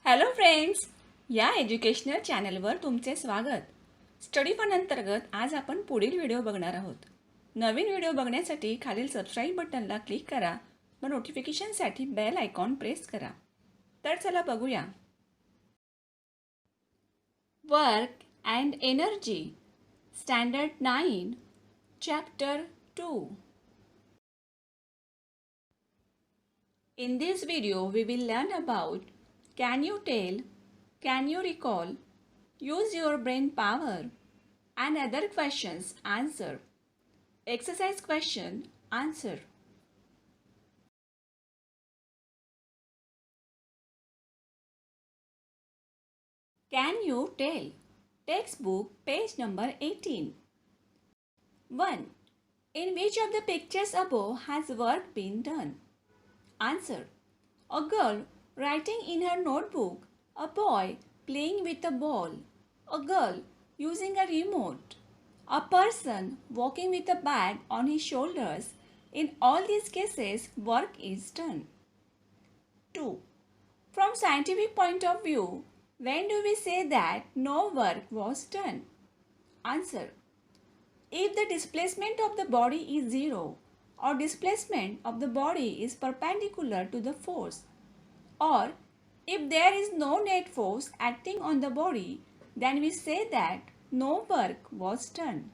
Hello friends, या educational चॅनलवर तुमचे स्वागत. स्टडी फन अंतर्गत आज आपण पुढील व्हिडिओ बघणार आहोत. नवीन व्हिडिओ बघण्यासाठी खालील सबस्क्राईब बटनला क्लिक करा व नोटिफिकेशनसाठी बेल आयकॉन प्रेस करा. तर चला बघूया. Work and energy, standard 9, chapter 2. In this video, we will learn about can you tell, can you recall, use your brain power, and other questions answer. Exercise question answer. Can you tell? Textbook page number 18. 1. In which of the pictures above has work been done? Answer. A girl writing in her notebook, a boy playing with a ball, a girl using a remote, a person walking with a bag on his shoulders. In all these cases, work is done. 2. From scientific point of view, when do we say that no work was done? Answer. If the displacement of the body is zero, or displacement of the body is perpendicular to the force, or if there is no net force acting on the body, then we say that no work was done.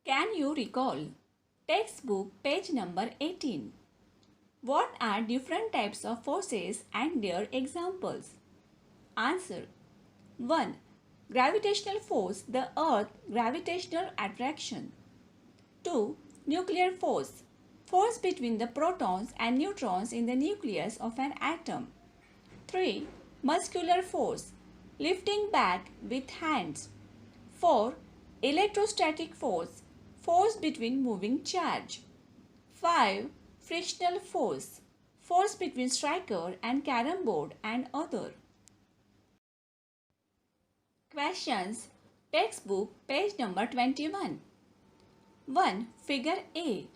Can you recall? Textbook page number 18. What are different types of forces and their examples? Answer. 1. Gravitational force, the earth gravitational attraction. 2. Nuclear force, force between the protons and neutrons in the nucleus of an atom. 3. Muscular force, lifting back with hands. 4. Electrostatic force, force between moving charge. 5. Frictional force, force between striker and carom board and other. Questions. Textbook page number 21. 1. Figure A.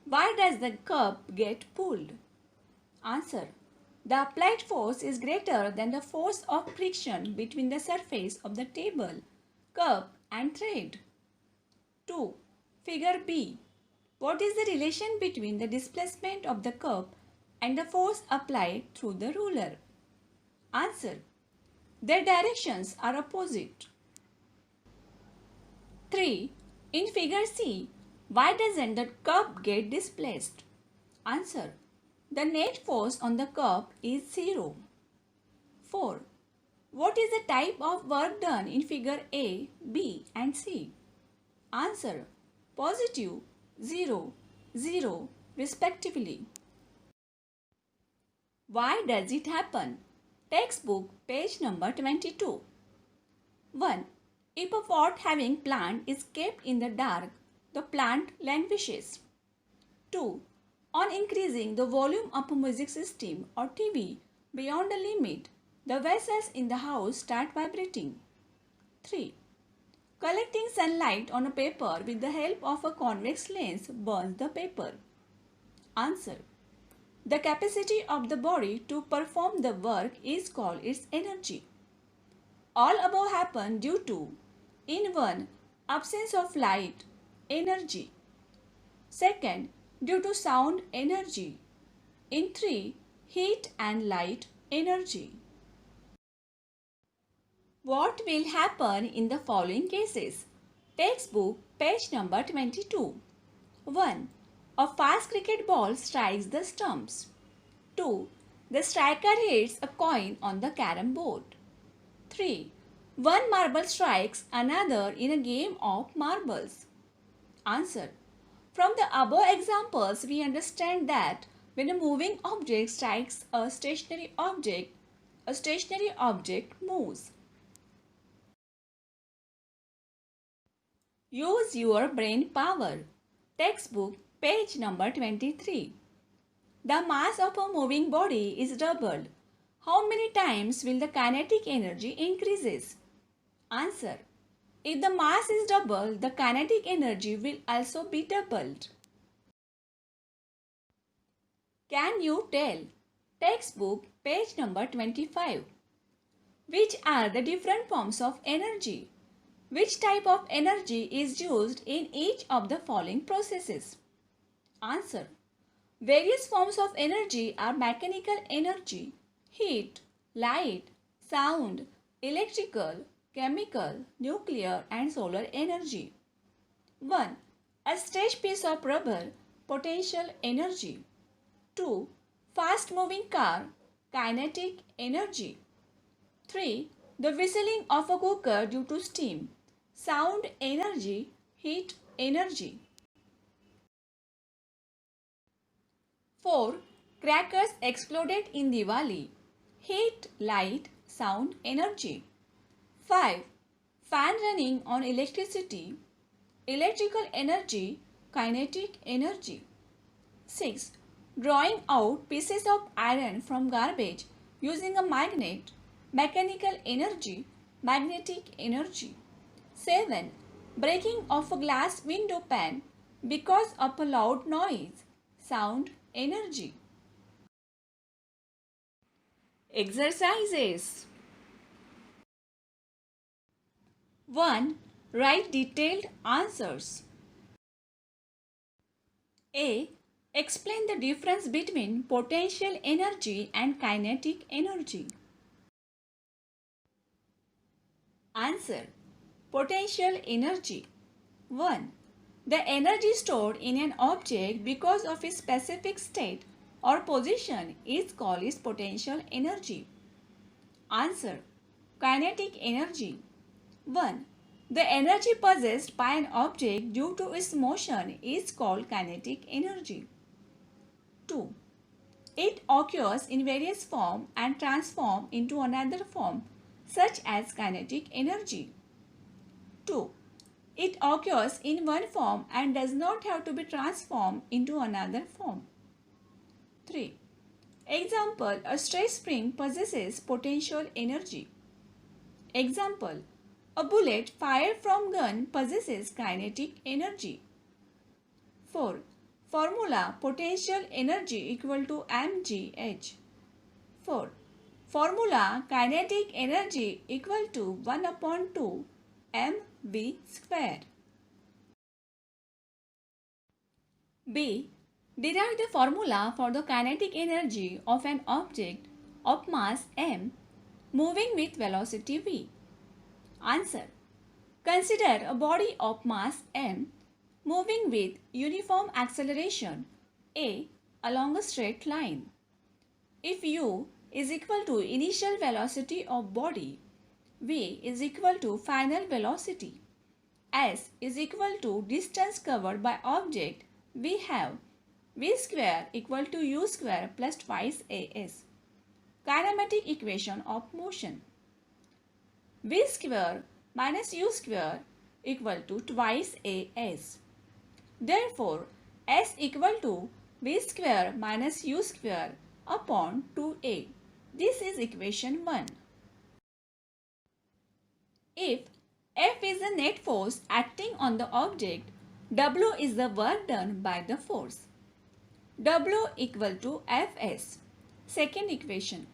Why does the cup get pulled? Answer. The applied force is greater than the force of friction between the surface of the table, cup and thread. 2. Figure B. What is the relation between the displacement of the cup and the force applied through the ruler? Answer. Their directions are opposite. 3. In figure C, why doesn't the cup get displaced? Answer. The net force on the cup is 0. 4. What is the type of work done in figure A, B and C? Answer. Positive, 0, 0 respectively. Why does it happen? Textbook page number 22. 1. If a pot having plant is kept in the dark, the plant languishes. 2. On increasing the volume of a music system or TV beyond a limit, the vessels in the house start vibrating. 3. Collecting sunlight on a paper with the help of a convex lens burns the paper. Answer. The capacity of the body to perform the work is called its energy. All above happen due to, in 1. Absence of light, energy. 2. Due to sound, energy. In 3. Heat and light, energy. What will happen in the following cases? Textbook page number 22. 1. A fast cricket ball strikes the stumps. 2. The striker hits a coin on the carom board. 3. One marble strikes another in a game of marbles. Answer. From the above examples, we understand that when a moving object strikes a stationary object moves. Use your brain power. Textbook page number 23. The mass of a moving body is doubled. How many times will the kinetic energy increases? Answer. If the mass is doubled, the kinetic energy will also be doubled. Can you tell? Textbook, page number 25. Which are the different forms of energy? Which type of energy is used in each of the following processes? Answer. Various forms of energy are mechanical energy, heat, light, sound, electrical, chemical, nuclear, and solar energy. 1. A stretched piece of rubber, potential energy. 2. Fast moving car, kinetic energy. 3. The whistling of a cooker due to steam, sound energy, heat energy. 4. Crackers exploded in Diwali, heat, light, sound energy. 5. Fan running on electricity, electrical energy, kinetic energy. 6. Drawing out pieces of iron from garbage using a magnet, mechanical energy, magnetic energy. 7. Breaking of a glass window pane because of a loud noise, sound energy. Exercises. 1. Write detailed answers. A. Explain the difference between potential energy and kinetic energy. Answer. Potential energy. 1. The energy stored in an object because of its specific state or position is called its potential energy. Answer. Kinetic energy. 1. The energy possessed by an object due to its motion is called kinetic energy. 2. It occurs in various forms and transforms into another form, such as kinetic energy. 2. It occurs in one form and does not have to be transformed into another form. 3. Example, a stretched spring possesses potential energy. Example, a bullet fired from gun possesses kinetic energy. 4. Formula, potential energy equal to mgh. 4. Formula, kinetic energy equal to 1 upon 2 mv square. B. Derive the formula for the kinetic energy of an object of mass m moving with velocity v. Answer. Consider a body of mass m moving with uniform acceleration a along a straight line. If u is equal to initial velocity of body, v is equal to final velocity, s is equal to distance covered by object, we have v square equal to u square plus twice as. Kinematic equation of motion. V square minus u square equal to twice as. Therefore, s equal to v square minus u square upon 2a. This is equation 1. If F is the net force acting on the object, W is the work done by the force. W equal to Fs. Second equation.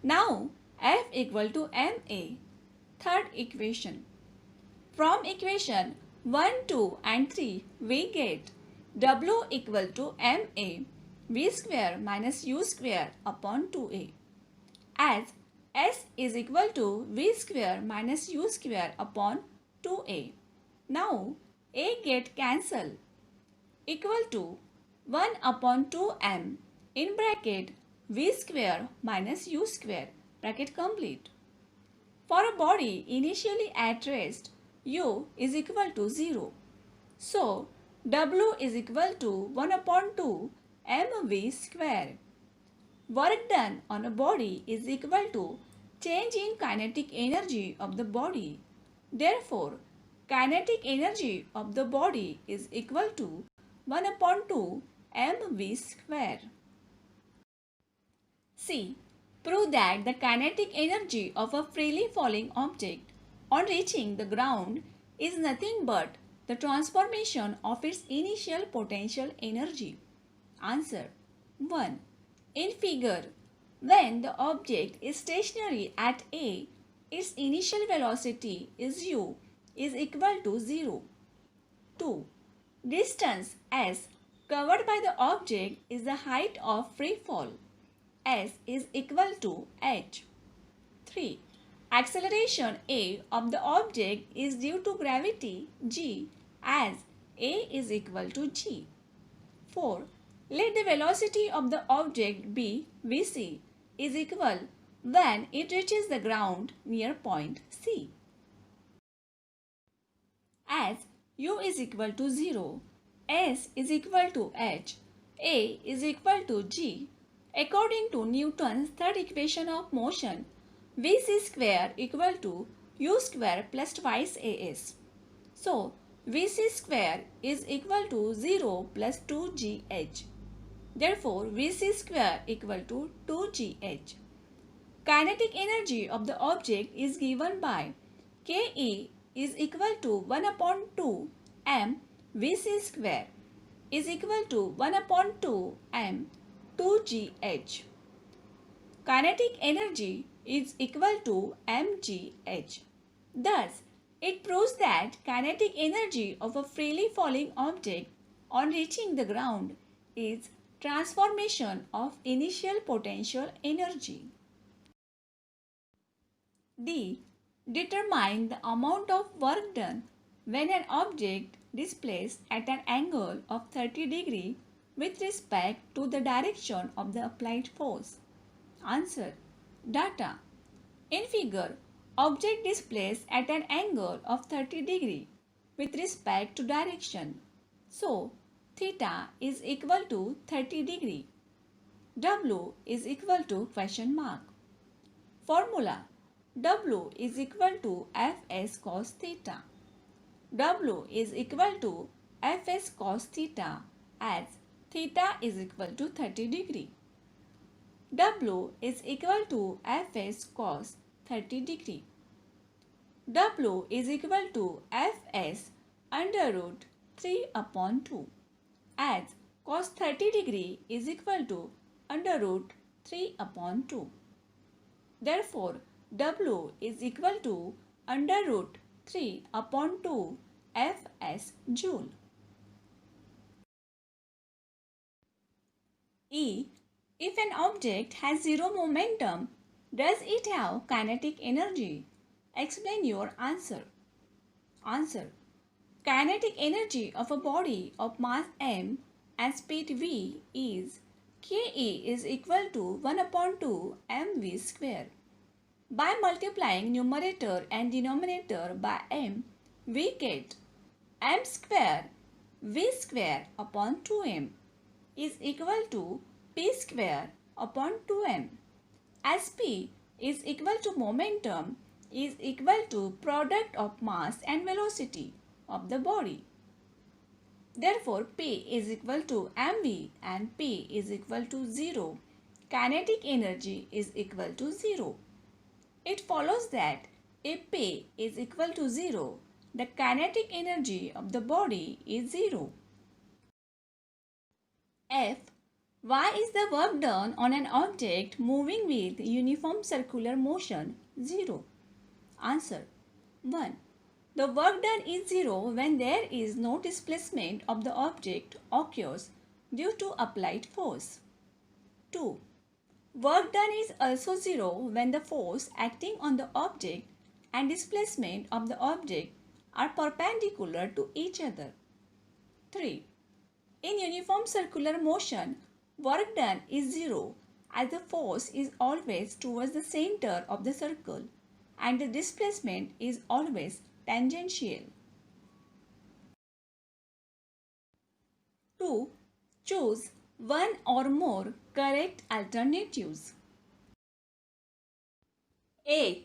Now, F equal to Ma. Third equation. From equation 1, 2 and 3, we get W equal to Ma v square minus u square upon 2a. As S is equal to v square minus u square upon 2a. Now, a get cancel equal to 1 upon 2m in bracket v square minus u square bracket complete. For a body initially at rest, u is equal to 0. So, W is equal to 1 upon 2 mv square. Work done on a body is equal to change in kinetic energy of the body. Therefore, kinetic energy of the body is equal to 1 upon 2 mv square. C. Prove that the kinetic energy of a freely falling object on reaching the ground is nothing but the transformation of its initial potential energy. Answer. 1. In figure, When the object is stationary at A, its initial velocity is u is equal to 0. 2. Distance s covered by the object is the height of free fall. S is equal to h. 3. Acceleration A of the object is due to gravity g as A is equal to g. 4. Let the velocity of the object be vc is equal when it reaches the ground near point C. As u is equal to 0, s is equal to h, a is equal to g. According to Newton's third equation of motion, vc square equal to u square plus twice as. So, vc square is equal to 0 plus 2gh. Therefore, vc square equal to 2gh. Kinetic energy of the object is given by Ke is equal to 1 upon 2 m vc square is equal to 1 upon 2 m 2gh. Kinetic energy is equal to mgh. Thus, it proves that kinetic energy of a freely falling object on reaching the ground is transformation of initial potential energy. D. Determine the amount of work done when an object displaced at an angle of 30 degree with respect to the direction of the applied force. Answer. Data. In figure, object displaced at an angle of 30 degree with respect to direction. So, theta is equal to 30 degree. W is equal to question mark. Formula. W is equal to Fs cos theta. W is equal to Fs cos theta as theta is equal to 30 degree. W is equal to Fs cos 30 degree. W is equal to Fs under root 3 upon 2 as cos 30 degree is equal to under root 3 upon 2. Therefore, W is equal to under root 3 upon 2 Fs joule. E. If an object has zero momentum, does it have kinetic energy? Explain your answer. Answer. Kinetic energy of a body of mass m and speed v is Ke is equal to 1 upon 2 mv square. By multiplying numerator and denominator by m, we get m square v square upon 2m is equal to p square upon 2m. As p is equal to momentum is equal to product of mass and velocity of the body. Therefore, p is equal to mv and p is equal to 0. Kinetic energy is equal to 0. It follows that if P is equal to 0, the kinetic energy of the body is 0. F. Why is the work done on an object moving with uniform circular motion 0? Answer. 1. The work done is 0 when there is no displacement of the object occurs due to applied force. 2. Work done is also 0 when the force acting on the object and displacement of the object are perpendicular to each other. 3. In uniform circular motion, work done is 0 as the force is always towards the center of the circle and the displacement is always tangential. 2. Choose one or more correct alternatives. A.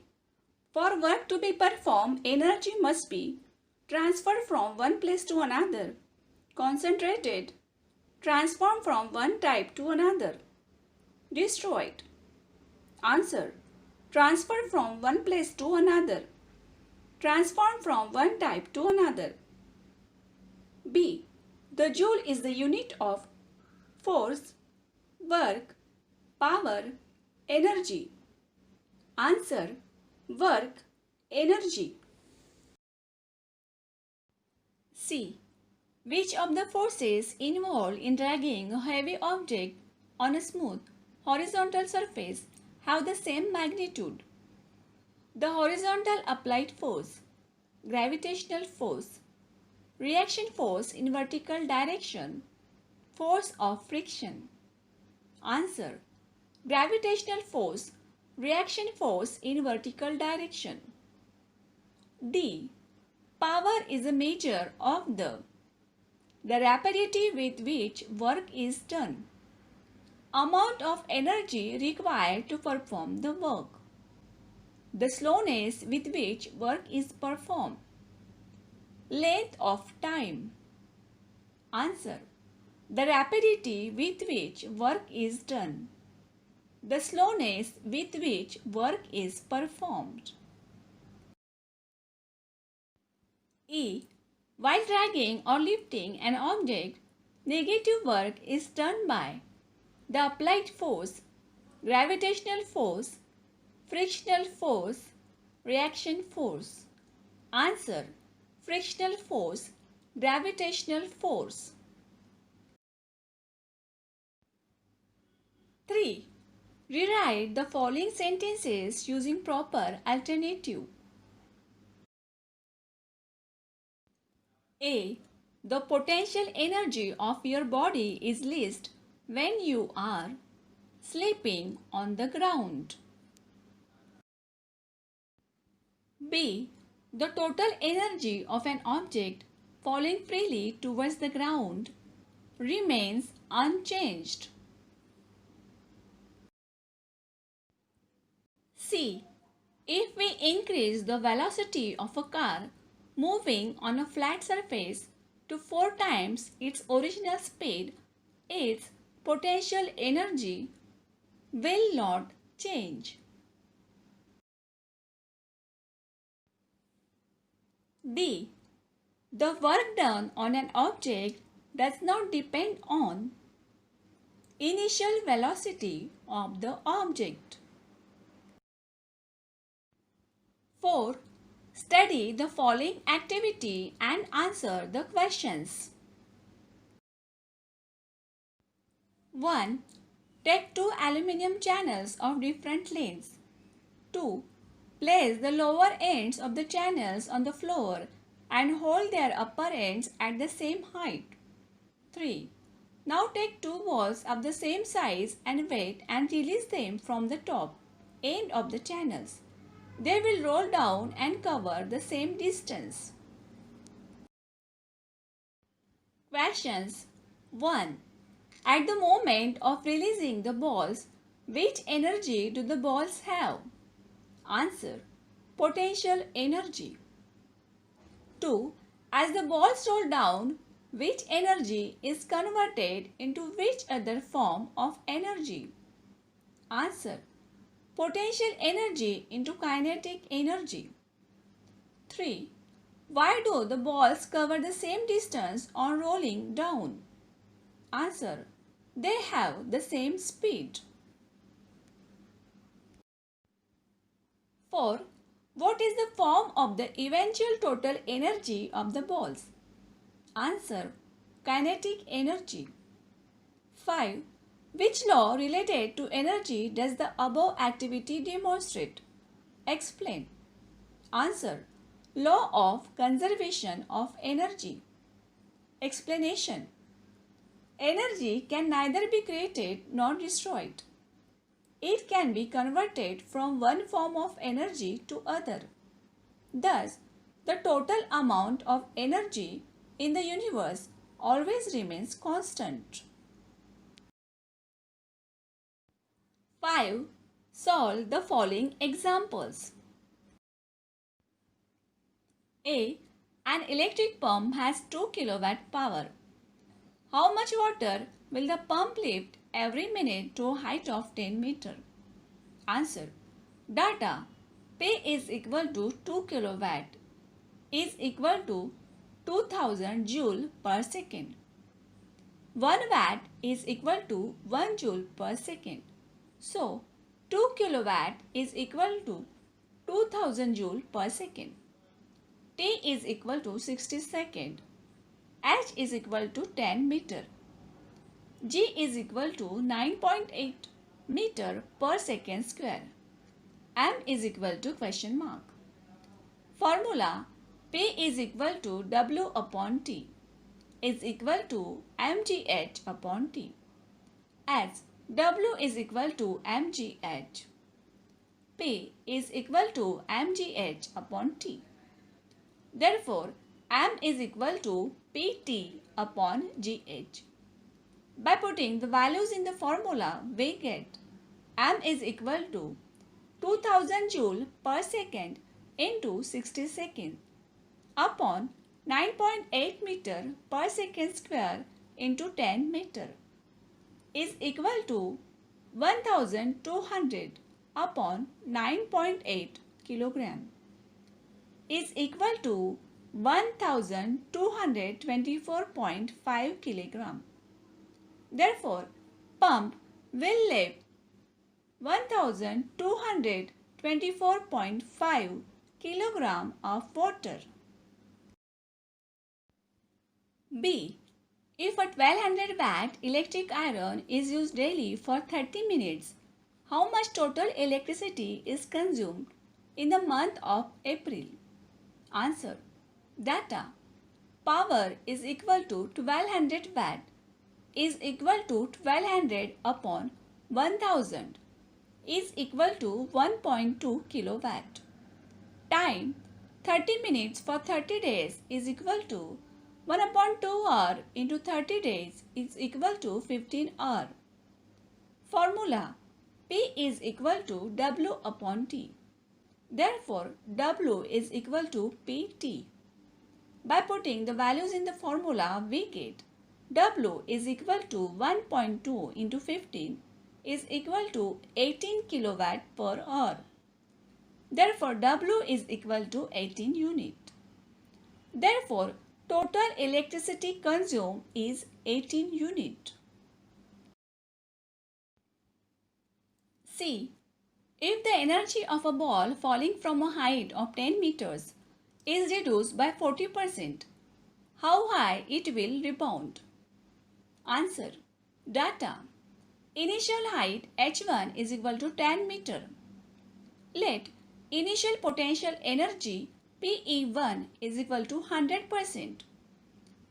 For work to be performed, energy must be transferred from one place to another, concentrated, transformed from one type to another, destroyed. Answer. Transferred from one place to another, transformed from one type to another. B. The joule is the unit of force, work, power, energy. Answer: work, energy. C. Which of the forces involved in dragging a heavy object on a smooth, horizontal surface have the same magnitude? The horizontal applied force, gravitational force, reaction force in vertical direction, force of friction. Answer: gravitational force, reaction force in vertical direction. D. Power is a measure of the rapidity with which work is done, amount of energy required to perform the work, the slowness with which work is performed, length of time. Answer: the rapidity with which work is done, the slowness with which work is performed. E. While dragging or lifting an object, negative work is done by the applied force, gravitational force, frictional force, reaction force. Answer: frictional force, gravitational force. 3. Rewrite the following sentences using proper alternative. A. The potential energy of your body is least when you are sleeping on the ground. B. The total energy of an object falling freely towards the ground remains unchanged. C. If we increase the velocity of a car moving on a flat surface to 4 times its original speed, its potential energy will not change. D. The work done on an object does not depend on initial velocity of the object. 4. Study the following activity and answer the questions. 1. Take 2 aluminum channels of different lengths. 2. Place the lower ends of the channels on the floor and hold their upper ends at the same height. 3. Now take 2 balls of the same size and weight and release them from the top end of the channels. They will roll down and cover the same distance. Questions. 1. At the moment of releasing the balls, which energy do the balls have? Answer: potential energy. 2. As the balls roll down, which energy is converted into which other form of energy? Answer: potential energy into kinetic energy. 3. Why do the balls cover the same distance on rolling down? Answer: they have the same speed. 4. What is the form of the eventual total energy of the balls? Answer: kinetic energy. 5. Which law related to energy does the above activity demonstrate? Explain. Answer: law of conservation of energy. Explanation. Energy can neither be created nor destroyed. It can be converted from one form of energy to other. Thus, the total amount of energy in the universe always remains constant. 5. Solve the following examples. A. An electric pump has 2 kilowatt power. How much water will the pump lift every minute to a height of 10 meter? Answer: data. P is equal to 2 kilowatt is equal to 2000 joule per second. 1 watt is equal to 1 joule per second. So, 2 kilowatt is equal to 2000 joule per second. T is equal to 60 second. H is equal to 10 meter. G is equal to 9.8 meter per second square. M is equal to question mark. Formula P is equal to W upon T is equal to mgh upon T, as W is equal to mgh. P is equal to mgh upon T. Therefore, M is equal to Pt upon gh. By putting the values in the formula, we get M is equal to 2000 joule per second into 60 seconds upon 9.8 meter per second square into 10 meter is equal to 1200 upon 9.8 kilogram is equal to 1224.5 kilogram. Therefore, pump will lift 1224.5 kilogram of water. B. If a 1200 watt electric iron is used daily for 30 minutes, how much total electricity is consumed in the month of April? Answer. Data. Power is equal to 1200 watt is equal to 1200 upon 1000 is equal to 1.2 kilowatt. Time 30 minutes for 30 days is equal to 1 upon 2 hour into 30 days is equal to 15 hour. Formula P is equal to W upon T. Therefore, W is equal to Pt. By putting the values in the formula, we get W is equal to 1.2 into 15 is equal to 18 kilowatt per hour. Therefore, W is equal to 18 unit. Therefore, total electricity consumed is 18 unit. C. If the energy of a ball falling from a height of 10 meters is reduced by 40%, how high it will rebound? Answer. Data. Initial height h1 is equal to 10 meter. Let initial potential energy PE1 is equal to 100%.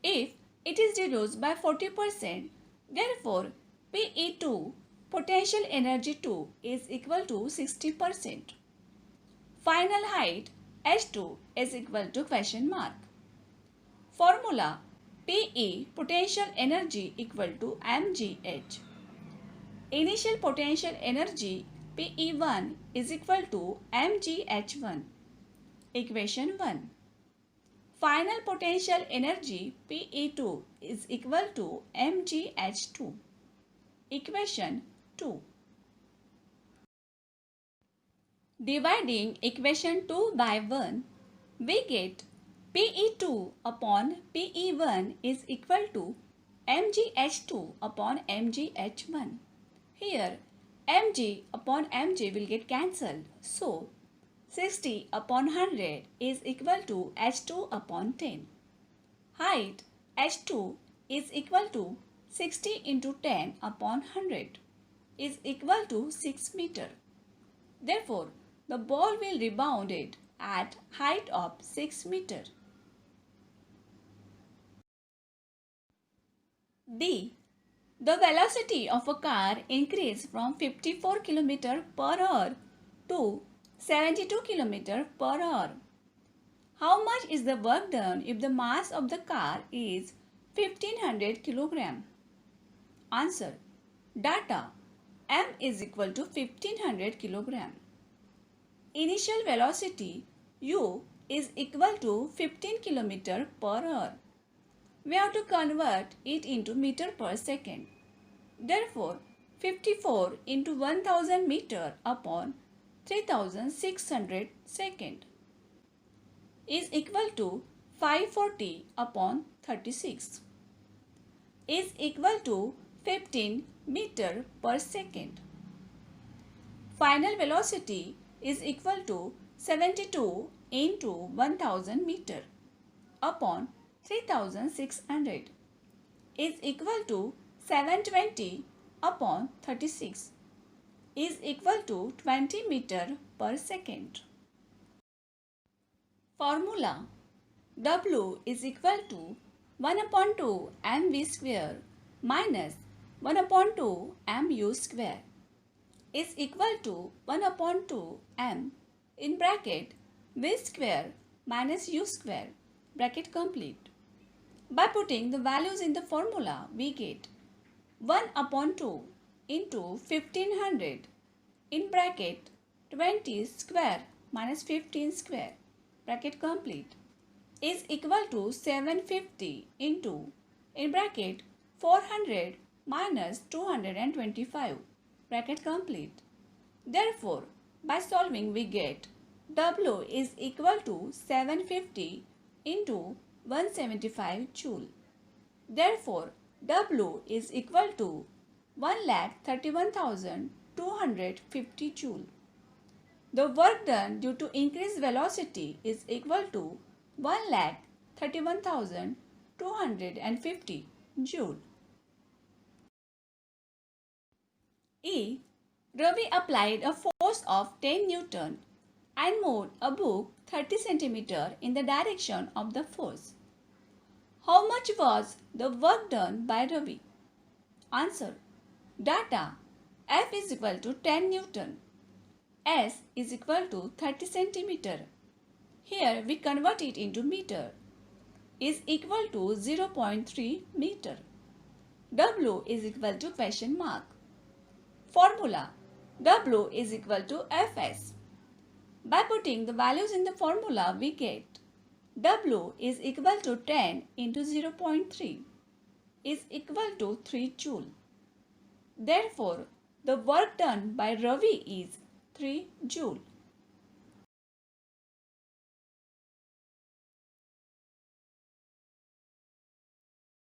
If it is reduced by 40%, therefore PE2 potential energy 2 is equal to 60%. Final height H2 is equal to question mark. Formula PE potential energy equal to mgh. Initial potential energy PE1 is equal to mgh1. Equation 1. Final potential energy PE2 is equal to mgh2. Equation 2. Dividing equation 2 by 1, we get PE2 upon PE1 is equal to mgh2 upon mgh1. Here, mg upon mg will get cancelled. So, 60 upon 100 is equal to h2 upon 10. Height h2 is equal to 60 into 10 upon 100 is equal to 6 meter. Therefore, the ball will rebound it at height of 6 meter. D. The velocity of a car increased from 54 km per hour to 72 km per hour. How much is the work done if the mass of the car is 1500 kg? Answer. Data. M is equal to 1500 kg. Initial velocity U is equal to 15 km per hour. We have to convert it into meter per second. Therefore, 54 into 1000 meter upon 3600 second is equal to 540 upon 36 is equal to 15 meter per second. final velocity is equal to 72 into 1000 meter upon 3600 is equal to 720 upon 36 is equal to 20 meter per second. Formula: W is equal to 1 upon 2 mv square minus 1 upon 2 mu square is equal to 1 upon 2 m in bracket v square minus u square bracket complete. By putting the values in the formula, we get 1 upon 2 into 1500 in bracket 20 square minus 15 square bracket complete is equal to 750 into in bracket 400 minus 225 bracket complete. Therefore, by solving we get W is equal to 750 into 175 joule. Therefore, W is equal to 1,31,250 joule. The work done due to increased velocity is equal to 1,31,250 joule. E. Ravi applied a force of 10 Newton and moved a book 30 cm in the direction of the force. How much was the work done by Ravi? Answer. Data: F is equal to 10 Newton. S is equal to 30 cm. Here we convert it into meter. Is equal to 0.3 meter. W is equal to question mark. Formula: W is equal to Fs. By putting the values in the formula, we get W is equal to 10 into 0.3 is equal to 3 joule. Therefore, the work done by Ravi is 3 joule.